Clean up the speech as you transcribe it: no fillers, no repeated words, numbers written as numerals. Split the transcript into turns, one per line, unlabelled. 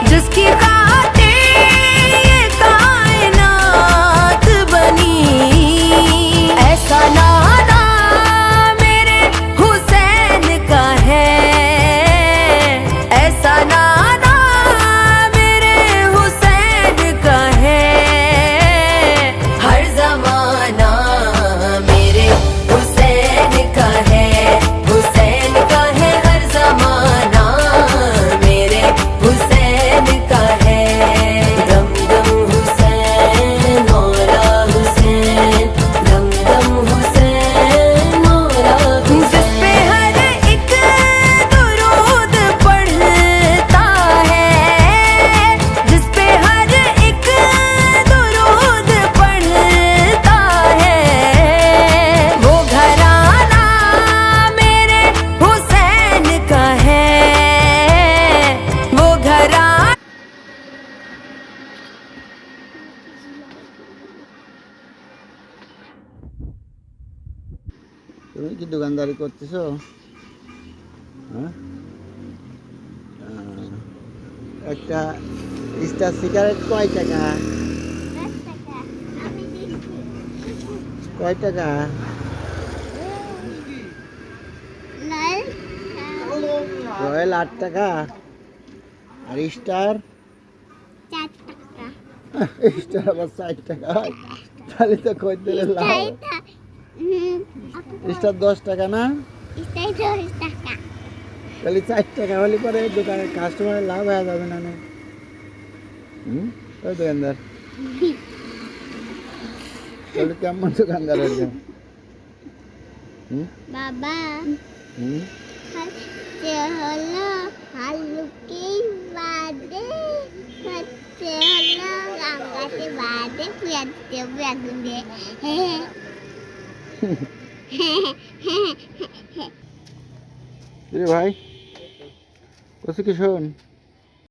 जिसकी खातिर ये कायनात बनी, ऐसा नादा मेरे हुसैन का है, ऐसा नादा मेरे हुसैन का है। हर जमाना मेरे हुसैन का है, हुसैन का है हर जमाना मेरे हुसैन का है। दम दम हुसैन मौला हुसैन, दम दम हुसैन मौला हुसैन। जिस पे हर एक दुरूद पढ़ता है, जिस पे हर एक दुरूद पढ़ता है, वो घराना मेरे हुसैन का है, वो घराना।
তুমি কি দোকানদারি করতেছো? হ্যাঁ, একটা স্টার সিগারেট কয় টাকা? কয় টাকা? রয়্যাল 8 টাকা, আর স্টার স্টার আবার 4 টাকা। তাহলে তো খদ্দেরের লাভ। স্টার 10 টাকা না? তাহলে 4 টাকা হলে পরে দোকানের কাস্টমারের লাভ হয়ে যাবে না? ওই দোকানদার তাহলে কেমন দোকানদার হয়েছে?
বাবা হচ্ছে হলো হালুকি বাদে, হচ্ছে হলো গাঙ্গাতে বাদে পুয়াতে বেগুনে।
রে ভাই কত কি শোন,